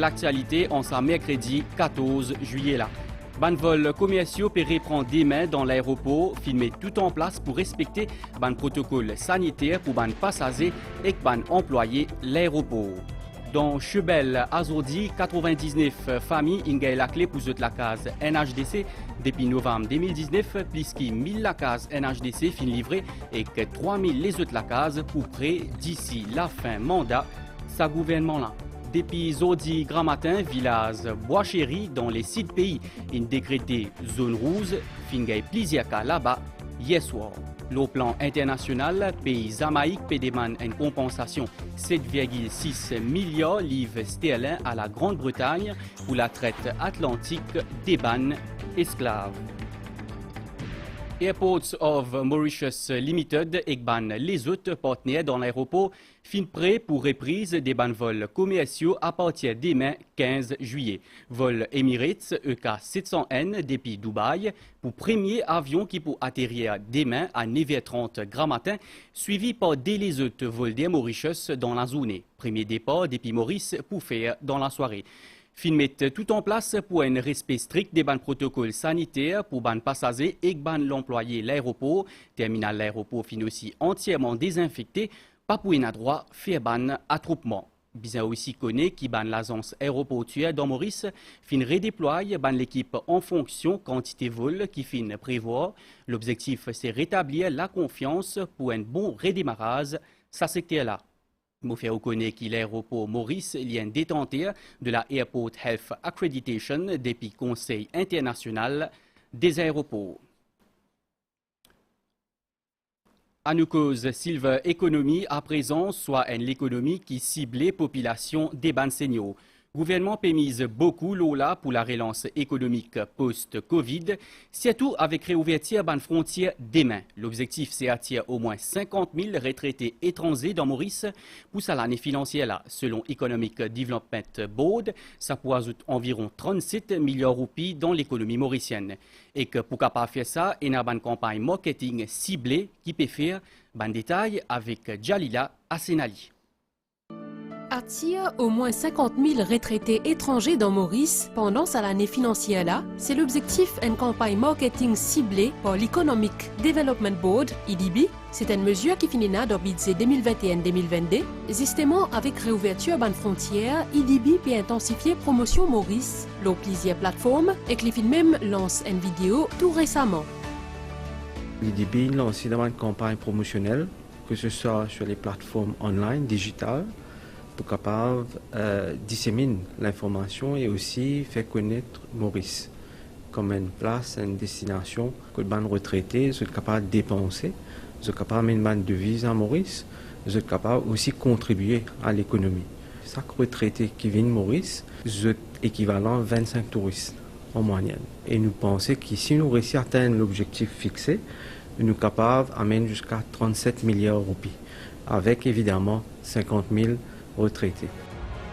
L'actualité en ce mercredi 14 juillet là. Ban vol commerciaux prend des mains dans l'aéroport, filmé tout en place pour respecter ban protocole sanitaire pour ban passagers et ban employés l'aéroport. Dans Chebel, Azordi, 99 familles ont la clé pour la case NHDC. Depuis novembre 2019, plus que 1000 la case NHDC fin livrée et que 3000 les autres la case pour près d'ici la fin mandat sa gouvernement là. Depuis Zodi Grand Matin, village Bois-Chéri, dans les 6 pays, une décrété zone rouge, fingay plusieurs cas là-bas, hier soir. Au plan international, pays Jamaïque demande une compensation 7,6 milliards livres sterling à la Grande-Bretagne pour la traite atlantique des bannes esclaves. Airports of Mauritius Limited et les autres partenaires dans l'aéroport fin prêt pour reprise des vols commerciaux à partir de demain 15 juillet. Vol Emirates EK700N depuis Dubaï pour premier avion qui peut atterrir demain à 9h30 grand matin, suivi par les autres vols d'Air Mauritius dans la journée. Premier départ depuis Maurice pour faire dans la soirée. Fin mettre tout en place pour un respect strict des protocoles sanitaires pour les passagers et l'employé l'aéroport. Terminal l'aéroport fin aussi entièrement désinfecté, pas pour un droit faire attroupement. Bien aussi connaît qui l'agence aéroportuaire dans Maurice fin redéploie l'équipe en fonction quantité vol qui fin prévoir. L'objectif c'est rétablir la confiance pour un bon redémarrage ça secteur là. Je fais reconnaître que l'aéroport Maurice est un détenteur de la Airport Health Accreditation depuis le Conseil international des aéroports. À nous cause Silver Economy à présent, soit l'économie qui cible les populations des seniors. Le gouvernement mise beaucoup l'OLA pour la relance économique post-Covid, surtout avec réouverture des frontières demain. L'objectif, c'est attirer au moins 50 000 retraités étrangers dans Maurice pour l'année financière. Là. Selon Economic Development Board, ça peut ajouter environ 37 milliards de roupies dans l'économie mauricienne. Et que pour capable faire ça, il y a une campagne marketing ciblée qui peut faire un détail avec Jalila Asenali. Attire au moins 50 000 retraités étrangers dans Maurice pendant l'année financière là, c'est l'objectif d'une campagne marketing ciblée par l'Economic Development Board, EDB. C'est une mesure qui finira dans le budget 2021-2022. Justement, avec réouverture des frontières, EDB peut intensifier promotion Maurice, l'eau plusieurs plateformes et que les même lance une vidéo tout récemment. EDB lance une campagne promotionnelle, que ce soit sur les plateformes online, digitales, pour capable disséminer l'information et aussi faire connaître Maurice comme une place, une destination que les retraités sont capables de dépenser, sont capables de mettre une devise à Maurice, sont capables aussi de contribuer à l'économie. Chaque retraité qui vient de Maurice est équivalent à 25 touristes en moyenne. Et nous pensons que si nous réussissons à atteindre l'objectif fixé, nous sommes capables d'amener jusqu'à 37 milliards de roupies, avec évidemment 50 000 retraités.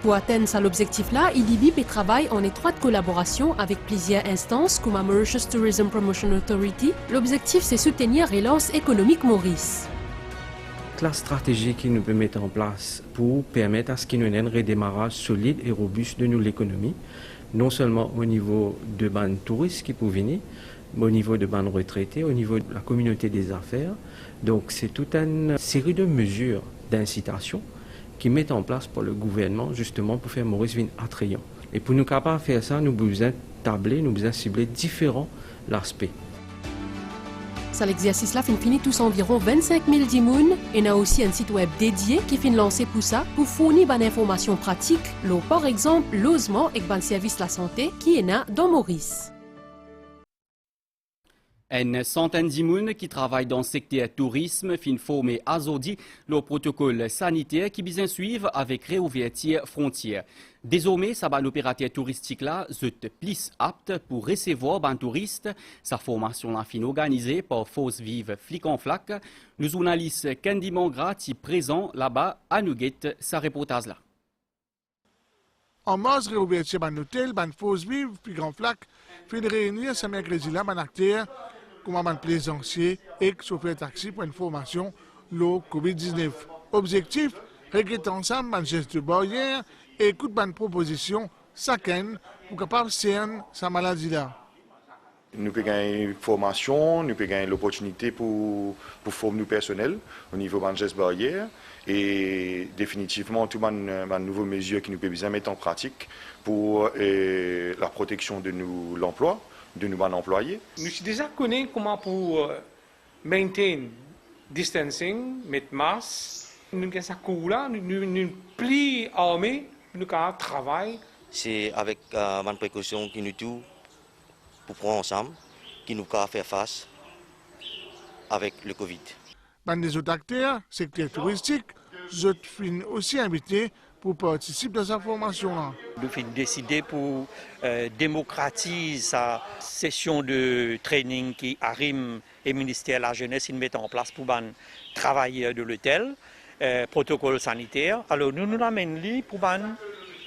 Pour atteindre cet objectif-là, EDB travaille en étroite collaboration avec plusieurs instances comme la Mauritius Tourism Promotion Authority. L'objectif, c'est soutenir la relance économique Maurice. La stratégie qui nous peut mettre en place pour permettre à ce qu'il y ait un redémarrage solide et robuste de l'économie, non seulement au niveau de ban touristes qui peuvent venir, mais au niveau de ban retraités, au niveau de la communauté des affaires. Donc c'est toute une série de mesures d'incitation qui mettent en place pour le gouvernement justement pour faire Maurice venir attrayant. Et pour nous capables de faire ça, nous avons besoin de tabler, nous avons besoin de cibler différents aspects. Cet exercice-là finit tous environ 25 000 dimoun et il y a aussi un site web dédié qui finit lancé pour ça, pour fournir des informations pratiques, par exemple logement et des services de la santé qui est là dans Maurice. Une centaine d'immunes qui travaillent dans le secteur tourisme fin formé à Zodi le protocole sanitaire qui bien suivre avec réouverture frontière. Désormais, ça va l'opérateur touristique là est plus apte pour recevoir des touristes. Sa formation là fin organisée par Force Vive Flic en Flac. Le journaliste Candy Mangra qui présent là-bas à Nougat sa reportage là. En mars, réouverture ban hôtel, ban Force Vive Flic en Flac fin réunir ce mercredi là ban acteur comme un plaisancier et chauffeur taxi pour une formation le COVID-19. Objectif, regretter ensemble un geste de barrière et écoute une proposition Saken pour capable cerner sa maladie là. Nous pouvons gagner une formation, nous pouvons gagner l'opportunité pour former nos personnels au niveau de gestes barrières et définitivement toutes les nouvelles mesures qui nous peuvent bien mettre en pratique pour la protection de l'emploi, de nos employés. Nous sommes déjà connus comment pour maintenir distancing, mettre masque. Nous avons ça cool là, nous plis armés, nous avons travail. C'est avec ma précaution qui nous tout pour prendre ensemble, qui nous peut faire face avec le Covid. Des autres acteurs, secteur touristique, je suis aussi invité pour participer à sa formation. Nous avons décidé pour démocratiser sa session de training qui arrive et le ministère de la Jeunesse met en place pour les travailleurs de l'hôtel, protocole sanitaire. Alors nous nous amenons pour les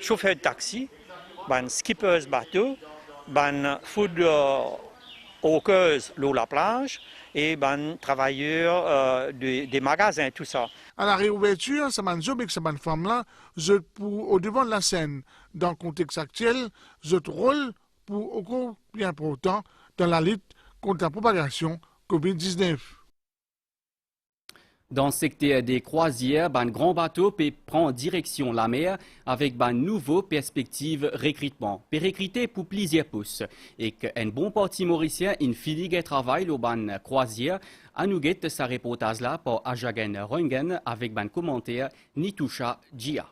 chauffeurs de taxi, les skippers bateau, les food hawkers l'eau la plage et les travailleurs des magasins, tout ça. À la réouverture, ça m'a job avec ces femmes-là, au devant de la scène. Dans le contexte actuel, notre rôle pour encore plus important dans la lutte contre la propagation COVID-19. Dans le secteur des croisières, un grand bateau peut prendre direction la mer avec une nouvelle perspective de recrutement. Peut recruter pour plusieurs postes. Et qu'un bon parti mauricien, une fille qui travaille dans une croisière, a nous guette sa reportage là par Ajagen Rungen avec un commentaire Nitusha Gia.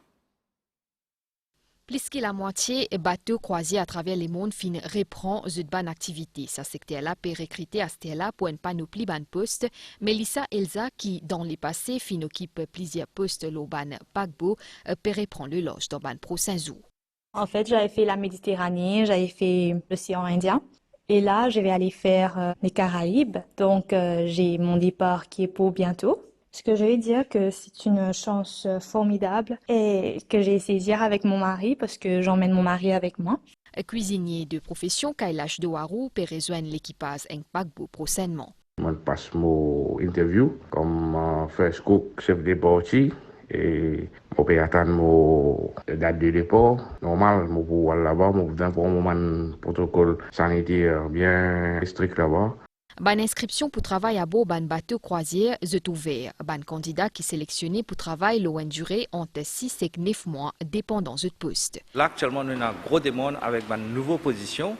Plus que la moitié bateaux croisés à travers le monde fin reprend cette bonne activité. Ce secteur-là peut recruter à ce là pour une panoplie de postes. Melissa Elsa, qui dans le passé fin occupe plusieurs postes au ban paquebot, peut reprendre le loge dans ban prochains jours. En fait, j'avais fait la Méditerranée, j'avais fait l'océan Indien. Et là, je vais aller faire les Caraïbes. Donc, j'ai mon départ qui est pour bientôt. Ce que je vais dire que c'est une chance formidable et que j'ai saisi avec mon mari parce que j'emmène mon mari avec moi. Cuisinier de profession, Kailash Doharu peut rejoindre l'équipage en paquebot prochainement. Je passe mon interview comme first cook, chef de partie et je peux attendre la date de départ. Normal, je peux aller là-bas, je peux pour un moment protocole sanitaire bien strict là-bas. Ban inscription pour travail à bord ban bateau croisière est ouvert. Ban candidat qui est sélectionné pour travail l'eau durée entre 6 et 9 mois, dépendant de poste. Là, actuellement, nous avons une grosse demande avec une nouvelle position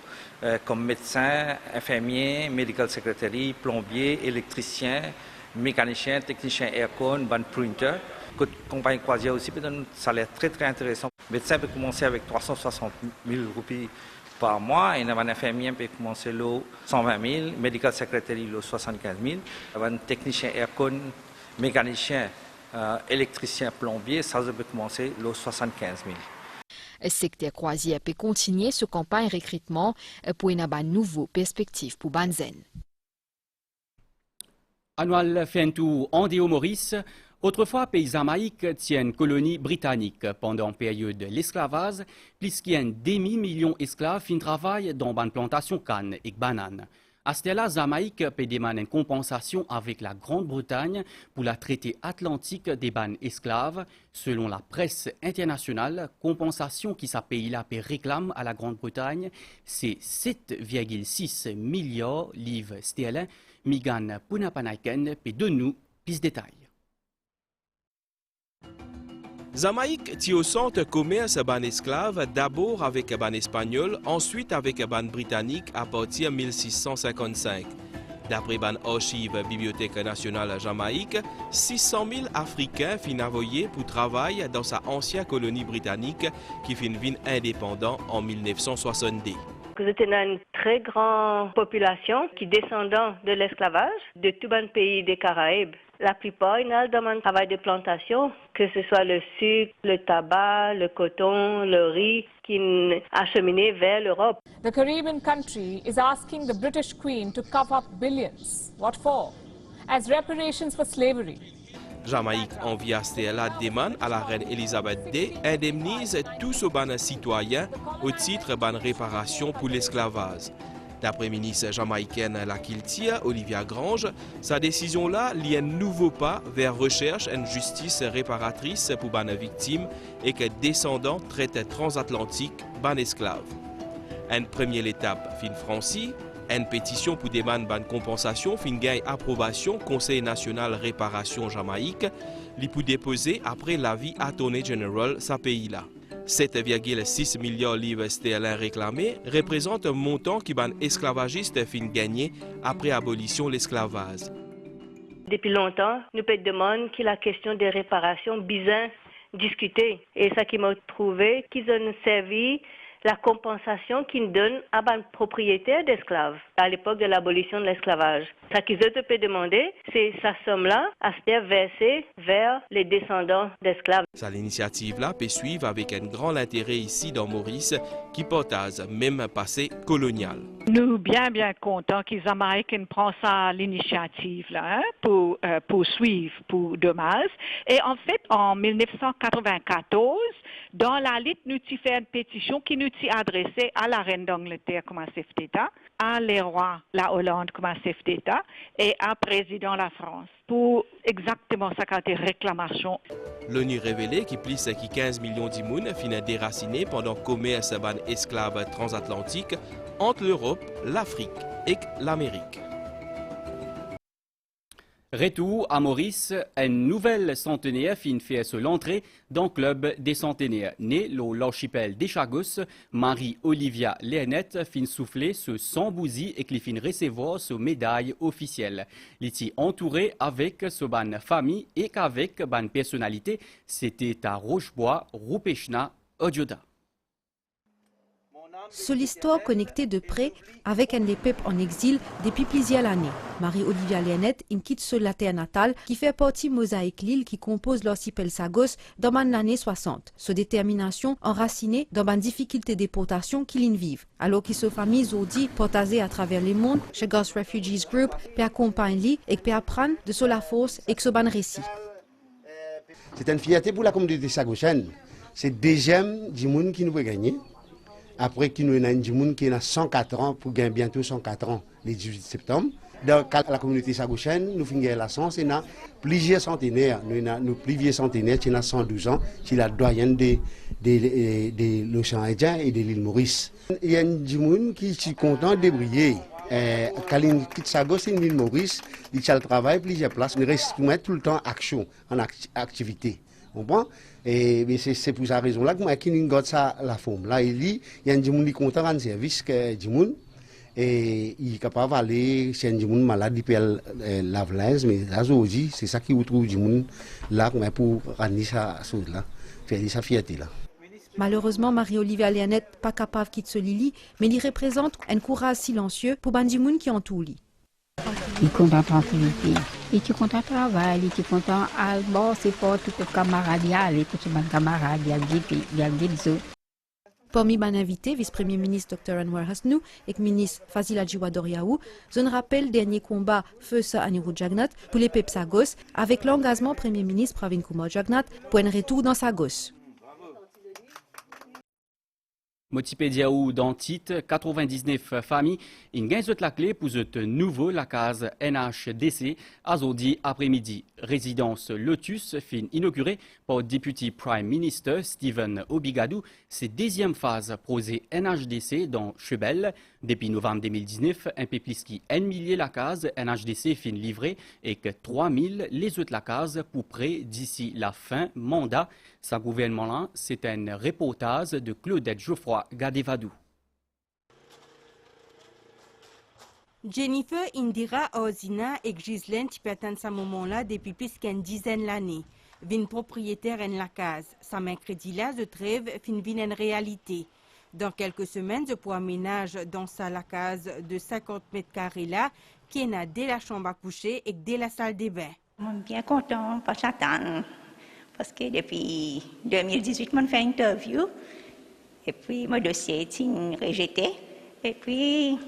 comme médecin, infirmier, medical secretary, plombier, électricien, mécanicien, technicien aircon, ban printer. Côté compagnie croisière aussi, peut un salaire très intéressant. Médecin peut commencer avec 360 000 roupies par mois, et un infirmier peut commencer le 120 000, medical secretary le 75 000, un technicien aircon, mécanicien, électricien, plombier, ça peut commencer le 75 000. Le secteur croisière peut continuer sa campagne de recrutement pour une nouvelle perspective pour Banzen. Annual fait un tour en Maurice. Autrefois, pays Jamaïque tient une colonie britannique pendant la période de l'esclavage, puisqu'il y a un demi-million d'esclaves qui travaillent dans une plantation canne et banane. À ce là, Jamaïque peut demander une compensation avec la Grande-Bretagne pour la traité atlantique des bannes esclaves. Selon la presse internationale, compensation qui ce pays-là réclame à la Grande-Bretagne, c'est 7,6 milliards de livres sterling. Migan Punapanaiken peut donner plus de détails. Jamaïque tient au centre commerce ban esclave d'abord avec ban espagnol, ensuite avec ban britannique à partir de 1655. D'après ban archive Bibliothèque nationale Jamaïque, 600 000 Africains fin envoyés pour travailler dans sa ancienne colonie britannique qui fin indépendant en 1962. C'était une très grande population qui descendant de l'esclavage de tout le pays des Caraïbes. La plupart, ils ont dans un travail de plantation, que ce soit le sucre, le tabac, le coton, le riz, qui acheminé vers l'Europe. The Caribbean country is asking the British Queen to cough up billions. What for? As reparations for slavery. Jamaïque envia la demande à la reine Elisabeth II indemnise tous les citoyens au titre de réparation pour l'esclavage. D'après ministre jamaïcaine la Kiltia, Olivia Grange, sa décision-là lie un nouveau pas vers recherche une justice réparatrice pour les victimes et que descendants traitent transatlantique ban esclaves. Une première étape fin francie, une pétition pour demander une compensation fin gagne approbation Conseil national réparation Jamaïque, li pour déposer après l'avis Attorney General sa pays-là. 7,6 milliards de livres sterling réclamés représente un montant qui ban esclavagiste fin gagné après abolition de l'esclavage. Depuis longtemps, nous peut demander que la question des réparations bien discutée. Et ça qui m'a trouvé qu'ils ont servi la compensation qu'ils donnent à un propriétaire d'esclaves à l'époque de l'abolition de l'esclavage. Ce qu'ils peuvent demander, c'est sa somme-là à se faire verser vers les descendants d'esclaves. L'initiative-là peut suivre avec un grand intérêt ici dans Maurice, qui partage même passé colonial. Nous bien contents qu'ils Américains prennent ça l'initiative là pour poursuivre pour dommages. Et en fait, en 1994, dans la liste, nous avons fait une pétition qui nous a adressée à la reine d'Angleterre comme un chef d'État, à les rois la Hollande comme un chef d'État et à président de la France pour exactement ça qu'a été réclamation. L'ONU révélé qu'il plus de 15 millions d'imounes finissent déracinés pendant le commerce ban esclaves transatlantique entre l'Europe, l'Afrique et l'Amérique. Retour à Maurice, une nouvelle centenaire fin fait sur l'entrée dans le club des centenaires. Né l'archipel des Chagos, Marie-Olivia Lénette fin soufflé ce 100 bousies et qui fin recevoir ce médaille officielle. L'éti entouré avec ce ban famille et qu'avec ban personnalité, c'était à Rochebois, Rupeshna, Odjoda. C'est l'histoire connectée de près avec un des peuples en exil depuis plusieurs années. Marie-Olivia Lénette quitte sur la terre natale qui fait partie mosaïque l'île qui compose l'archipel Sagos dans les années 60. Sa détermination enracinée dans les difficultés de déportation qu'il y vivent. Alors que sa famille Zodi partagée à travers le monde, chez Ghost Refugees Group, peut accompagner et peut apprendre de sur la force et que ce ban récit. C'est une fierté pour la communauté sagosienne. C'est le deuxième du monde qui nous veut gagner. Après qu'il nous a un monde qui a 104 ans, pour gagner bientôt 104 ans, le 18 septembre. Dans la communauté sagosienne, nous finissons la chance, nous avons plusieurs centenaires. Nous avons plusieurs centenaires qui ont 112 ans, qui est la doyenne de l'océan Indien et de l'île Maurice. Il y a un monde qui est content de briller. Quand il quitte Sagos et l'île Maurice, il y a le travail, plusieurs places. Nous restons tout le temps action, en activité. Et c'est pour cette raison-là que moi, qui nous garde ça la forme. Là, il y a un monde qui est content en service que du monde. Et il est capable d'aller chez un monde malade, il peut laver l'aise, mais là aujourd'hui, c'est ça qui vous trouve du monde là pour rendre ça là, faire sa fierté là. Malheureusement, Marie-Olivia Lénette pas capable de quitter ce lit, mais il représente un courage silencieux pour les gens qui entourent lui. Il est content de tranquillité, il est content de travail, il est content à bon, c'est pour tous les camarades, pour tous les camarades, il y a des autres. Parmi les invités, vice-premier ministre Dr. Anwar Hasnou et ministre Fazila Djiwadoriaou, je rappelle dernier combat feu sa Anirudh Jagnat pour les peuples Sagos avec l'engagement premier ministre Pravin Kumar Jagnat pour un retour dans Sagos. Motipédia ou dans titre 99 familles, il gagne la clé pour ce nouveau la case NHDC à Zodi après-midi. Résidence Lotus fin inaugurée par le député Prime Minister Stephen Obigadou. C'est deuxième phase prosée NHDC dans Chebel. Depuis novembre 2019, un peu plus qu'un millier la case NHDC fin livrée et que 3000 les autres la case pour près d'ici la fin mandat. Ce gouvernement-là, c'est un reportage de Claudette Geoffroy Gadevadou. Jennifer Indira Ozina et Ghislaine qui pertençent à ce moment-là depuis plus qu'une dizaine d'années. Vin propriétaire en la case. Sa mercredi-là, de trêve, fin vin en réalité. Dans quelques semaines, je pourrai aménager dans la case de 50 mètres carrés là, qui est dès la chambre à coucher et dès la salle des bains. Je suis bien content, pas j'attends. Parce que depuis 2018, je fait une interview. Et puis, mon dossier est rejeté. Et puis,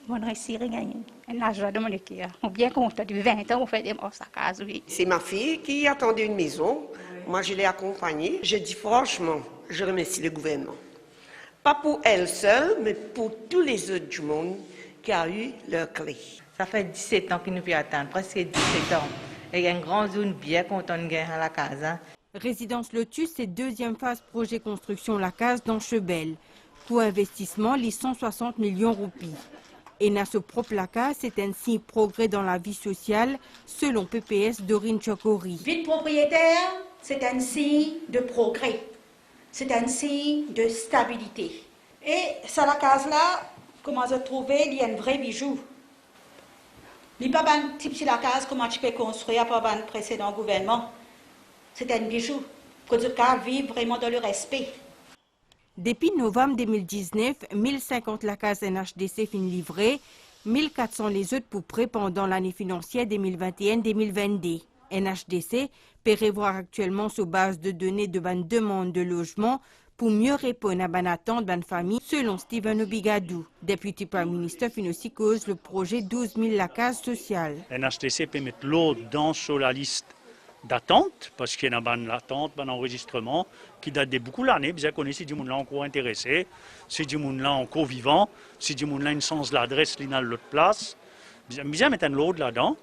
je réussi à gagner. La joie de mon équipe. Je suis bien content. Depuis 20 ans, on fait des morts à casa. Oui. C'est ma fille qui attendait une maison. Moi, je l'ai accompagnée. Je dis franchement, je remercie le gouvernement. Pas pour elle seule, mais pour tous les autres du monde qui a eu leur clé. Ça fait 17 ans que nous pouvons attendre, presque 17 ans. Et il y a une grande zone bien contente à la case. Résidence Lotus, c'est deuxième phase projet construction La Case dans Chebel. Coût investissement, les 160 millions roupies. Et dans ce propre La Case, c'est un signe progrès dans la vie sociale, selon PPS Dorine Chokori. Vie de propriétaire, c'est un signe de progrès. C'est un signe de stabilité. Et ça, La Case-là, comment je trouvais, il y a un vrai bijou. Il n'y a pas un type de La Case, comment tu peux construire par un précédent gouvernement. C'est un bijou. Que tu peux vivre vraiment dans le respect. Depuis novembre 2019, 1050 La Case NHDC fin livrées, 1400 les autres pour prêt pendant l'année financière 2021-2022. NHDC prévoit actuellement sur base de données de bonne demande de logement pour mieux répondre à bonne attente de bonne famille, selon Steven Obigadou. Député Prime Minister fin aussi cause le projet 12 000 La Case sociale. NHDC peut mettre l'autre dans sur la liste d'attente, parce qu'il y a une attente, un enregistrement qui date de beaucoup d'années. Bien qu'on ait si du monde là encore intéressé, si du monde là encore vivant, si du monde là une sens l'adresse l'ina l'autre place, bien mettre un load là-dedans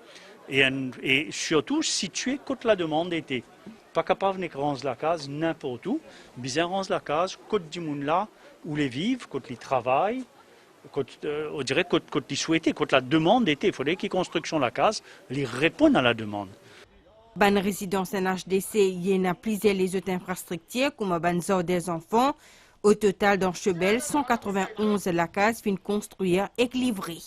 et surtout situer côté la demande d'été. Pas capable de rendre la case n'importe où, bien rendre la case côté du monde là où les vivent, côté les travaillent, on dirait côté les souhaités, côté la demande d'été. Il faudrait qu'ils construisent la case, les répondent à la demande. Ban résidence NHDC, il y en a plusieurs les autres infrastructures, comme ban des enfants. Au total, dans Chebel, 191 La Case fin construire et livrées.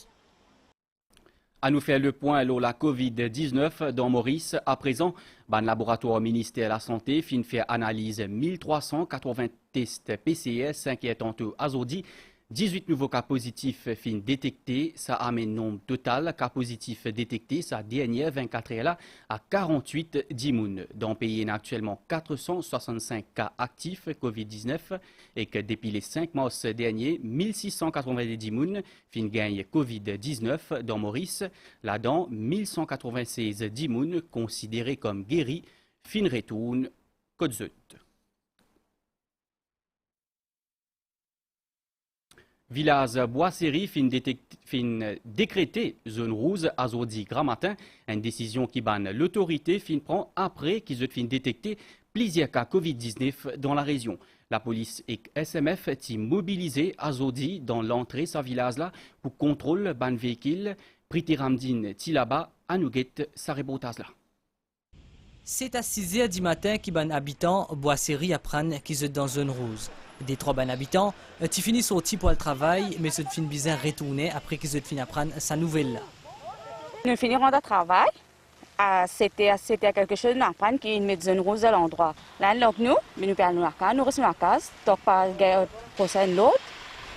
À nous faire le point sur la COVID-19 dans Maurice. À présent, le laboratoire ministère de la Santé fin fait analyse 1380 tests PCR, 5 étant aujourd'hui. 18 nouveaux cas positifs fin détectés, ça amène nombre total cas positifs détectés, sa dernière 24 heures là à 48 dimoun. Dans le pays, il y a actuellement 465 cas actifs COVID-19 et que depuis les 5 mars dernier, 1690 dimoun fin gagne COVID-19 dans Maurice. Là-dedans, 1196 dimoun considérés comme guéris fin retourne Côte-Zut. Village Boissérie fin décrété zone rouge aujourd'hui grand matin, une décision qui banne l'autorité fin prend après qu'ils ont fin détecté plusieurs cas Covid-19 dans la région. La police et SMF sont mobilisés aujourd'hui dans l'entrée de ce village-là pour contrôler ban véhicule. Priti Ramdin Tilaba à Nouguet, sa reportage là. C'est à 6h du matin que les habitants Boissérie apprennent qu'ils sont dans zone rouge. Des 3 bonnes habitants, tu finis sorti pour le travail, mais ils finissent bien retourner après qu'ils ont fini apprendre sa nouvelle. Nous finirons le travail. C'était quelque chose d'apprendre qui met zone rouge à l'endroit. Là, nous perdons la case, nous restons la case, donc pas prochaine l'autre.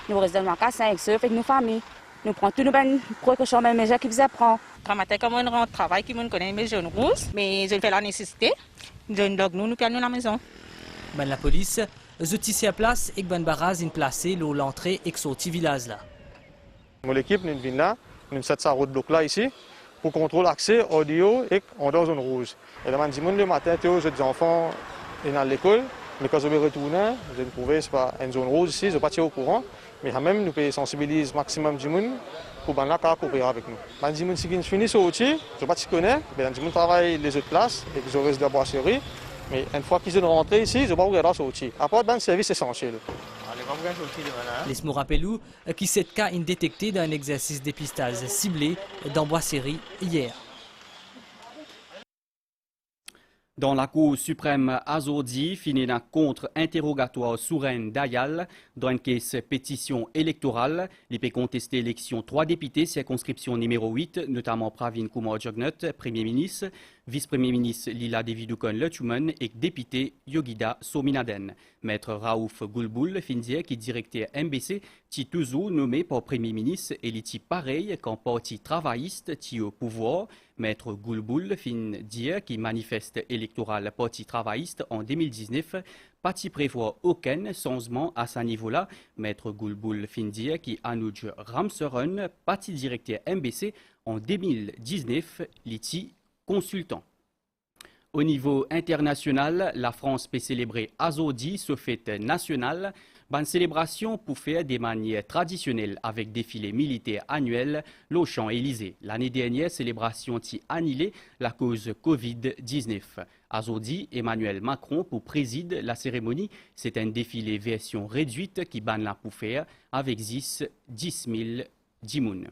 Nous restons la case avec ceux avec nos familles. Nous prenons toutes nos précautions, même les gens qui vous apprennent. Quand matin, comme on rentre au travail, qui nous connaît les zones rouges, mais je fais la nécessité. Donc nous perdons la maison. La police. Ici à place et ben barrage placé l'entrée et sortie village là. L'équipe nous vient là, nous set sa route bloc là ici pour contrôler l'accès audio et en dans zone rouge. Et le matin, les enfants sont à l'école, mais quand ils retournent, je trouve que c'est pas une zone rouge ici, ils sont pas au courant, mais quand même nous pouvons sensibiliser maximum de monde pour ben là coopérer avec nous. Les gens qui finissent sortir, je pas connais, mais les gens travaillent les autres places et ils restent de la Boissérie. Mais une fois qu'ils sont rentrés ici, ils ne vont pas regarder sortir. À part un service essentiel. Laisse-moi rappeler que 7 cas sont détectés dans un exercice de dépistage ciblé dans Boissérie hier. Dans la Cour suprême aujourd'hui, fini un contre-interrogatoire souverain d'Ayal dans une caisse pétition électorale. Il peut contester l'élection 3 députés, circonscription numéro 8, notamment Pravin Kumar Jugnauth, Premier ministre, Vice-Premier ministre Lila Devidukon Lechuman et député Yogida Sominaden. Maître Raouf Goulboul Findier, qui directeur MBC, qui toujours nommé par Premier ministre et qui pareil qu'en parti travailliste qui au pouvoir. Maître Goulboul Findier, qui manifeste électoral parti travailliste en 2019, pas qui prévoit aucun changement à ce niveau-là. Maître Goulboul Findier, qui annonce Ramseren, parti directeur MBC en 2019, l'ITI consultant. Au niveau international, la France peut célébrer aujourd'hui sa fête nationale. Bonne célébration pour faire des manières traditionnelles avec défilé militaire annuel au Champs-Élysées. L'année dernière, célébration qui annulée la cause Covid-19. Aujourd'hui, Emmanuel Macron pour préside la cérémonie. C'est un défilé version réduite qui banne la pour faire avec 10 000 dimoun.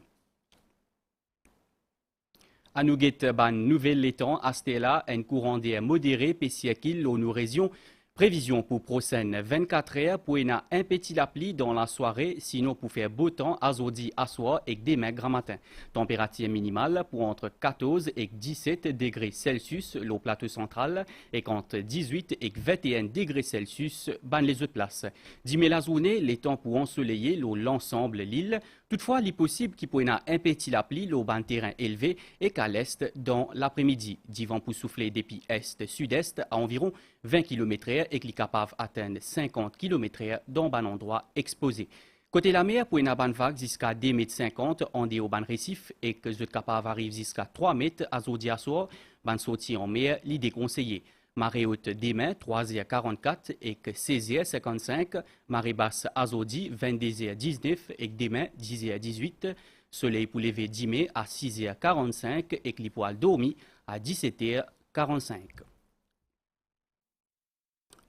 À nous guette ban nouvelle l'étang à Stella, un courant d'air modéré pessiakil au nous région. Prévision pour prochaine 24 heures pour un petit lapli dans la soirée, sinon pour faire beau temps aujourd'hui à soir et demain grand matin. Température minimale pour entre 14 et 17 degrés Celsius le plateau central et entre 18 et 21 degrés Celsius dans les autres places. Dimanche la journée, les temps pour ensoleiller l'ensemble de l'île. Toutefois, il est possible qu'il puisse un petit lapli le ban terrain élevé et qu'à l'est dans l'après-midi. Divan pour souffler depuis est-sud-est à environ 20 km/h et qu'il est capable d'atteindre 50 km/h dans un endroit exposé. Côté la mer, pour une bonne vague jusqu'à 2,50 m en dehors au ban récif et que vous êtes capable d'arriver jusqu'à 3 mètres à Zodi à soir, ban sortie en mer, l'idée conseillée. Marée haute demain, 3h44 et 16h55. Marée basse à Zodi, 22h19 et demain, 10h18. Soleil pour lever 10 mai à 6h45 et les poils dormis à 17h45.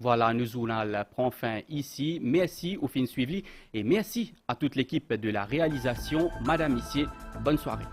Voilà, nous journal prend fin ici. Merci au fin suivi et merci à toute l'équipe de la réalisation. Madame, messieurs, bonne soirée.